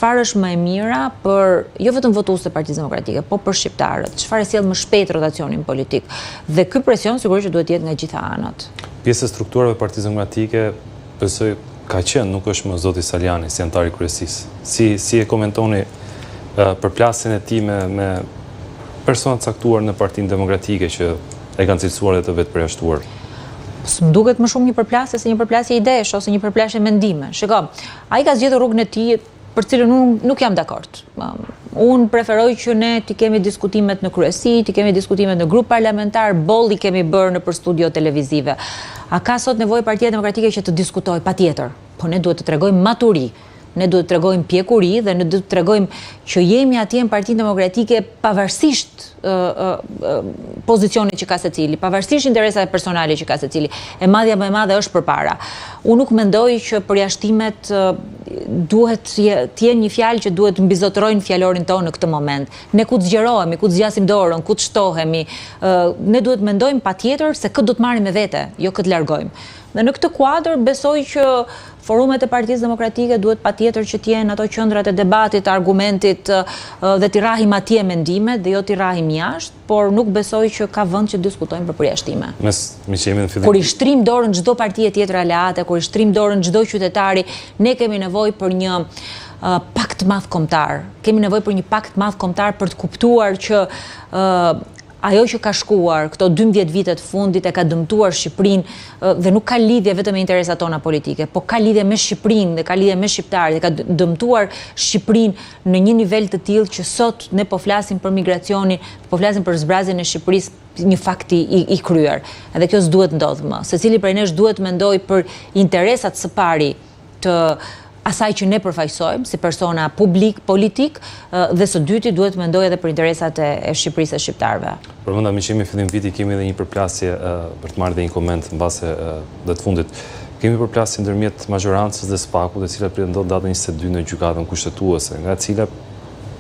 çfarë është më e mira për jo vetëm votuesit e Partisë Demokratike, po për shqiptarët, çfarë sjell më shpejt rotacionin politik. Dhe ky presion sigurisht që duhet të jetë nga gjitha anët. Pjesë e strukturave të Partisë Demokratike besoj ka qenë, nuk është më zoti Saliani si antar i kryesisë. Si e komentoni përplasjen e tij me persona të caktuar në Partinë Demokratike që e kanë cilësuar dhe të vetë përjashtuar? Më duket më shumë një përplasje se një përplasje idesh ose një përplasje mendime. Shiko, ai ka zgjedhur rrugën e tij për cilën unë nuk jam dakord. Unë preferoj që ne t'i kemi diskutimet në kryesi, t'i kemi diskutimet në grup parlamentar, boll i kemi bërë në për studio televizive. A ka sot nevojë Partia Demokratike që të diskutoj? Patjetër, po ne duhet të tregojmë maturi. Ne duhet të tregojmë pjekuri dhe ne duhet të tregojmë që jemi atje në Partinë Demokratike pavarësisht pozicionit që ka secili, pavarësisht interesave personale që ka secili. E madhja më e madhe është përpara. Unë nuk mendoj që përjashtimet duhet të jenë një fjalë që duhet mbizotërojnë fjalorin tonë në këtë moment. Ne ku të zgjerohemi, ku të zgjasim dorën, ku të shtohemi, ne duhet mendojmë patjetër se këtë do të marrim me vete, jo këtë largojmë. Dhe në këtë kuadër besoj që forumet e Partisë Demokratike duhet patjetër që t'jenë ato qendrat e debatit, argumentit dhe t'i rahim atje mendimet dhe jo t'i rahim jashtë, por nuk besoj që ka vend që diskutojmë për përjashtime. Kur i shtrim dorën çdo partie tjetër aleate, kur i shtrim dorën çdo qytetari, ne kemi nevojë për një pakt madh kombëtar. Kemi nevojë për një pakt madh kombëtar për të kuptuar që ajo që ka shkuar këto 12 vitet fundit e ka dëmtuar Shqipërinë dhe nuk ka lidhje vetëm me interesat tona politike, po ka lidhje me Shqipërinë dhe ka lidhje me shqiptarët, dhe ka dëmtuar Shqipërinë në një nivel të tillë që sot ne po flasim për migracionin, po flasim për zbrazjen e Shqipërisë, një fakt i kryer. Edhe kjo s'duhet ndodhë më. Secili prej nesh duhet mendoj për interesat së pari të asaj që ne përfaqësojmë si persona publik, politik, dhe së dyti duhet mendoj edhe për interesat e Shqipërisë e shqiptarëve. Përmenda me që jemi fillim viti, kemi edhe një përplasje për të marrë dhe një koment në base dhe të fundit. Kemi përplasje ndërmjet majorancës dhe SPAK-ut, e cila pretendon datën 22 në gjykatën kushtetuese, nga cila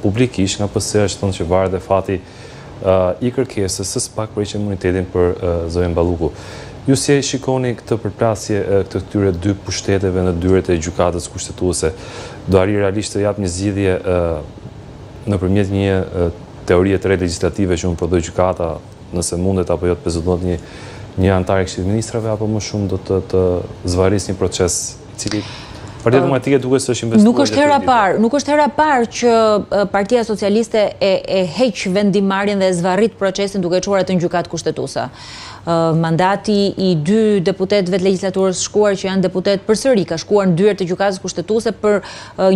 publikisht nga PS është thënë që varet dhe fati i kërkesës së SPAK për imunitetin për Zojen Balluku. Ju si e shikoni këtë përplasje këtë këtyre dy pushteteve në dyert e gjykatës kushtetuese? Do arrijë realisht të jap një zgjidhje nëpërmjet një teorie të re legjislative që unë prodhoi gjykata, nëse mundet apo jo të prezantohet një antar i Këshillit të Ministrave, apo më shumë do të zvarris një proces i cili Partia Demokratike duket se është investuar. Nuk është hera parë që Partia Socialiste e heq vendimarrjen dhe e zvarrit procesin duke çuar atë në gjykatë kushtetuese. Mandati i dy deputetëve të legjislaturës shkuar që janë deputet përsëri ka shkuar në dyert të gjykatës kushtetuese për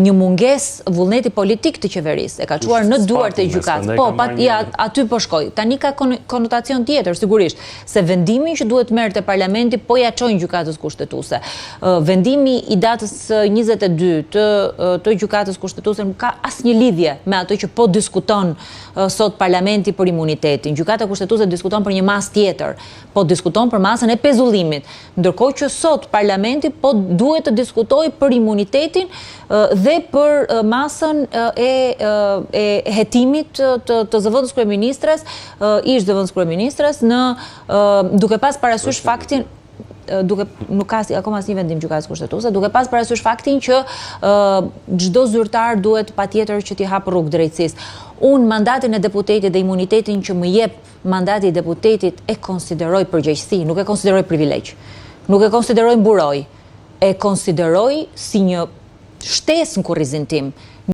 një mungesë vullneti politik të qeverisë. E ka çuar në duart e gjykatës. Po, aty po shkoj. Tani ka konotacion tjetër sigurisht, se vendimi që duhet merret te parlamenti po ja çojnë gjykatës kushtetuese. Vendimi i datës 22 të gjykatës kushtetuese nuk ka asnjë lidhje me ato që po diskuton sot parlamenti për imunitetin. Gjykata kushtetuese diskuton për një masë tjetër, po diskuton për masën e pezullimit, ndërkohë që sot parlamenti po duhet të diskutojë për imunitetin dhe për masën e hetimit të zëvendës kryeministres, ish zëvendës kryeministres, duke pas parasysh faktin nuk ka akoma asnjë vendim gjykatës kushtetuese, duke pas parasysh faktin që çdo zyrtar duhet patjetër që t'i hap rrugë drejtësisë. Unë mandatin e deputetit dhe imunitetin që më jep mandati i deputetit e konsideroj përgjegjësi, nuk e konsideroj privilegj, nuk e konsideroj mburoj, e konsideroj si një shtesë në kurrizin tim.